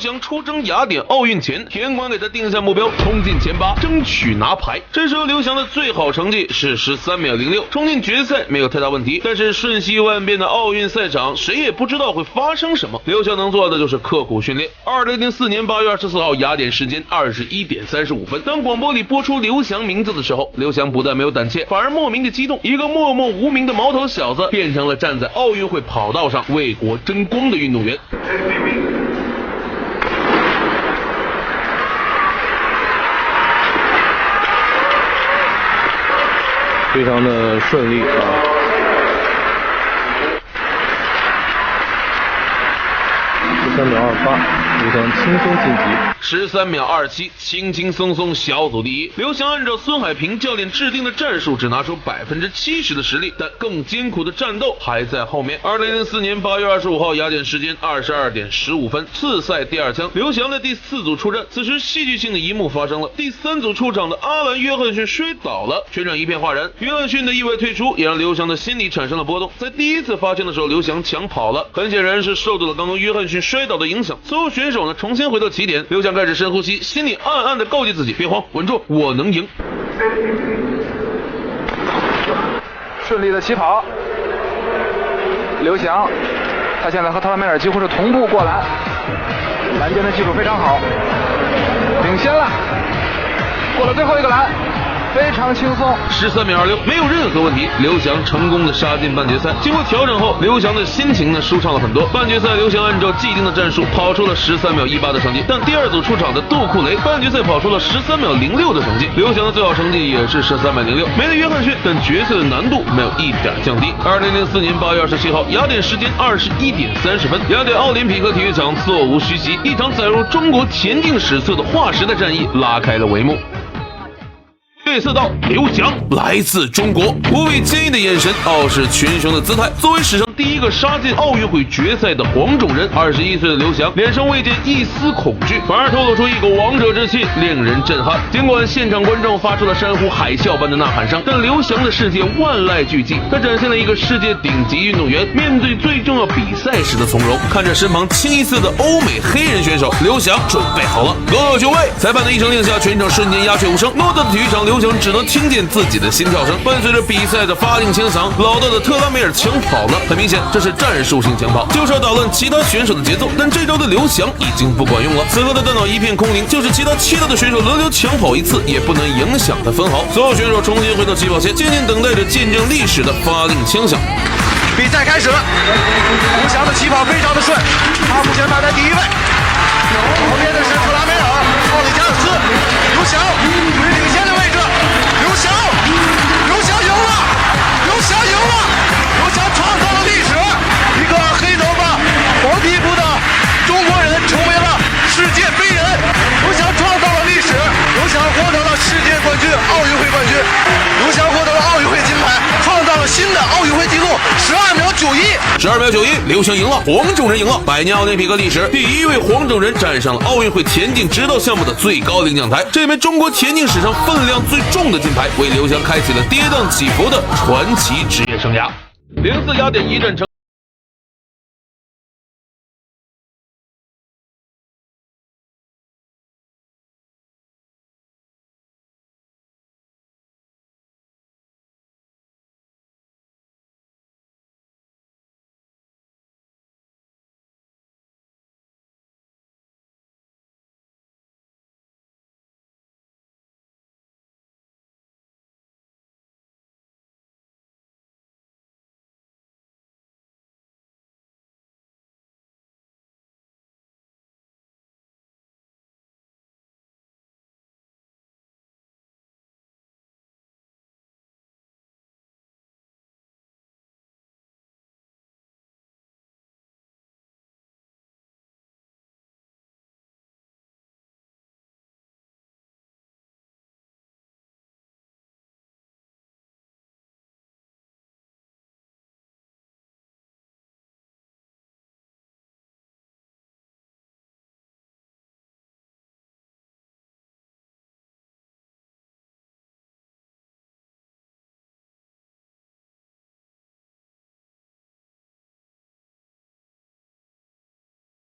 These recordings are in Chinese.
翔出征雅典奥运前，田馆给他定下目标，冲进前8，争取拿牌。这时候刘翔的最好成绩是13秒06，冲进决赛没有太大问题。但是瞬息万变的奥运赛场，谁也不知道会发生什么。刘翔能做的就是刻苦训练。2004年8月24号雅典时间21点35分，当广播里播出刘翔名字的时候，刘翔不但没有胆怯，反而莫名的激动。一个默默无名的毛头小子，变成了站在奥运会跑道上为国争光的运动员。非常的顺利啊！13秒28，刘翔轻松晋级。13秒27，轻轻松松小组第一。刘翔按照孙海平教练制定的战术，只拿出70%的实力，但更艰苦的战斗还在后面。2004年8月25号雅典时间22点15分，次赛第2枪，刘翔的第4组出战。此时戏剧性的一幕发生了，第3组出场的阿兰·约翰逊摔倒了，全场一片哗然。约翰逊的意外退出也让刘翔的心理产生了波动。在第一次发枪的时候，刘翔抢跑了，很显然是受到了刚刚约翰逊摔倒的影响。所有选手呢重新回到起点，刘翔开始深呼吸，心里暗暗的告诫自己，别慌，稳住，我能赢。顺利的起跑，刘翔，他现在和特拉梅尔几乎是同步过篮，篮间的技术非常好，领先了，过了最后一个篮，非常轻松。13秒26，没有任何问题，刘翔成功的杀进半决赛。经过调整后，刘翔的心情呢舒畅了很多。半决赛，刘翔按照既定的战术跑出了13秒18的成绩，但第2组出场的杜库雷半决赛跑出了13秒06的成绩。刘翔的最好成绩也是13秒06，没了约翰逊，但决赛的难度没有一点降低。2004年8月27号，雅典时间21点30分，雅典奥林匹克体育场座无虚席，一场载入中国田径史册的划时代战役拉开了帷幕。月色道，刘翔来自中国，无畏坚毅的眼神，傲视群雄的姿态。作为史上第一个杀进奥运会决赛的黄种人，21岁的刘翔脸上未见一丝恐惧，反而透露出一股王者之气，令人震撼。尽管现场观众发出了山呼海啸般的呐喊声，但刘翔的世界万籁俱寂。他展现了一个世界顶级运动员面对最重要比赛时的从容。看着身旁清一色的欧美黑人选手，刘翔准备好了，各就位。裁判的一声令下，全场瞬间鸦雀无声。诺德的体育场，刘翔只能听见自己的心跳声。伴随着比赛的发令枪响，老道的特拉梅尔抢跑了。很明显，这是战术性抢跑，就是要打乱其他选手的节奏。但这招的刘翔已经不管用了，此刻的大脑一片空灵，就是其他7道的选手轮流抢跑一次，也不能影响他分毫。所有选手重新回到起跑线，静静等待着见证历史的发令枪响。比赛开始了，刘翔的起跑非常的顺，他目前排在第1位，旁边的是特拉梅尔、奥里加尔斯，刘翔领先的位置，刘翔赢了，刘翔创造了历史，一个黑头发、黄皮肤的中国人成为了世界飞人，刘翔创造了历史，刘翔获得了世界冠军、奥运会冠军，刘翔获得了奥运会金牌，创造了新的奥运会纪录，12秒91，12秒91，刘翔赢了，黄种人赢了，100年奥林匹克历史第1位黄种人站上了奥运会田径指导项目的最高领奖台。这枚中国田径史上分量最重的金牌，为刘翔开启了跌宕起伏的传奇职业生涯。04雅典一战成。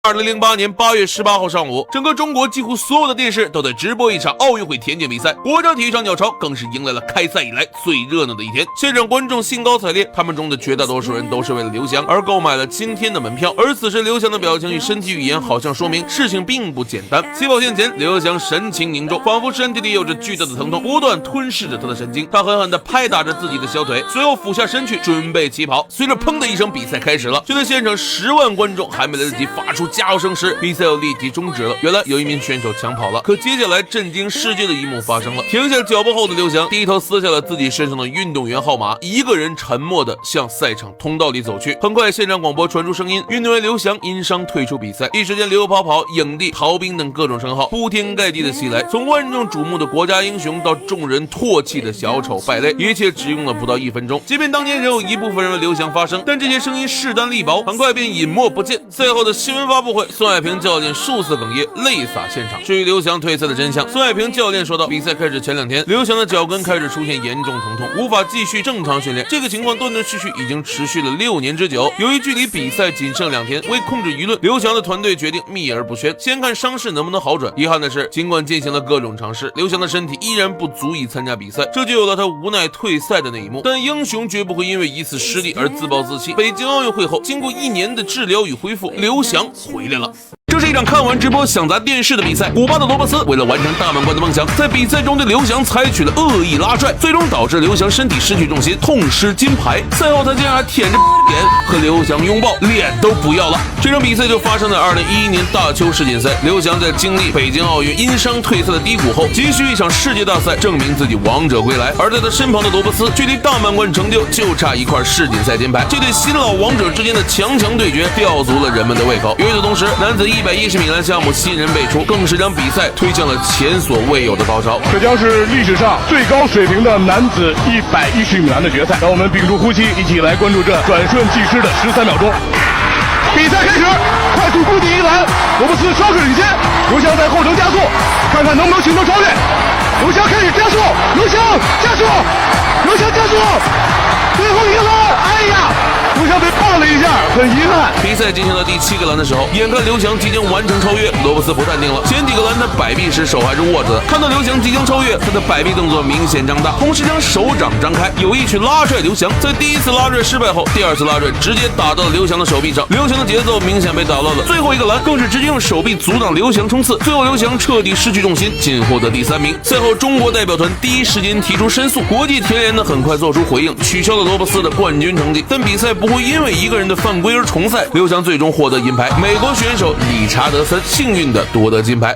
2008年8月18号上午，整个中国几乎所有的电视都在直播一场奥运会田径比赛，国家体育场鸟巢更是迎来了开赛以来最热闹的一天。现场观众兴高采烈，他们中的绝大多数人都是为了刘翔而购买了今天的门票。而此时刘翔的表情与身体语言好像说明事情并不简单。起跑线前，刘翔神情凝重，仿佛身体里有着巨大的疼痛不断吞噬着他的神经。他狠狠地拍打着自己的小腿，随后俯下身去准备起跑。随着砰的一声，比赛开始了。就在现场10万观众还没来得及发出加油声时，比赛又立即终止了。原来有一名选手抢跑了。可接下来震惊世界的一幕发生了。停下脚步后的刘翔低头撕下了自己身上的运动员号码，一个人沉默地向赛场通道里走去。很快现场广播传出声音，运动员刘翔因伤退出比赛。一时间刘跑跑、影帝、逃兵等各种称号铺天盖地的袭来，从万众瞩目的国家英雄到众人唾弃的小丑败类，一切只用了不到1分钟。即便当年仍有一部分人为刘翔发声，但这些声音势单力薄，很快便隐没不见。赛后的新闻发布会，宋海平教练数次哽咽，泪洒现场。至于刘翔退赛的真相，宋海平教练说道：比赛开始前2天，刘翔的脚跟开始出现严重疼痛，无法继续正常训练。这个情况断断续续已经持续了6年之久。由于距离比赛仅剩2天，为控制舆论，刘翔的团队决定秘而不宣，先看伤势能不能好转。遗憾的是，尽管进行了各种尝试，刘翔的身体依然不足以参加比赛，这就有了他无奈退赛的那一幕。但英雄绝不会因为一次失利而自暴自弃。北京奥运会后，经过1年的治疗与恢复，刘翔回来了。这是一场看完直播想砸电视的比赛。古巴的罗伯斯为了完成大满贯的梦想，在比赛中对刘翔采取了恶意拉拽，最终导致刘翔身体失去重心，痛失金牌。赛后他竟然还舔着脸和刘翔拥抱，脸都不要了。这场比赛就发生在2011年大邱世锦赛。刘翔在经历北京奥运因伤退赛的低谷后，急需一场世界大赛证明自己王者归来。而在他身旁的罗伯斯，距离大满贯成就就差一块世锦赛金牌。这对新老王者之间的强强对决，吊足了人们的胃口。与此同时，男子110米栏项目新人辈出，更是将比赛推向了前所未有的高潮。这将是历史上最高水平的男子110米栏的决赛。让我们屏住呼吸，一起来关注这转瞬即逝的13秒钟。比赛开始，快速攻击一栏，罗伯斯稍事领先，刘翔在后程加速，看看能不能形成超越。刘翔开始加速，刘翔加速，刘翔加速，最后一栏，哎呀！刘翔被碰了一下，很遗憾。比赛进行到第7个栏的时候，眼看刘翔即将完成超越，罗伯斯不淡定了。前几个栏他摆臂时手还是握着的，看到刘翔即将超越，他的摆臂动作明显张大，同时将手掌张开，有意去拉拽刘翔。在第1次拉拽失败后，第2次拉拽直接打到了刘翔的手臂上，刘翔的节奏明显被打乱了。最后一个栏更是直接用手臂阻挡刘翔冲刺，最后刘翔彻底失去重心，仅获得第3名。赛后，中国代表团第一时间提出申诉，国际田联呢很快做出回应，取消了罗伯斯的冠军成绩，但比赛不会因为一个人的犯规而重赛。刘翔最终获得银牌，美国选手理查德森幸运地夺得金牌。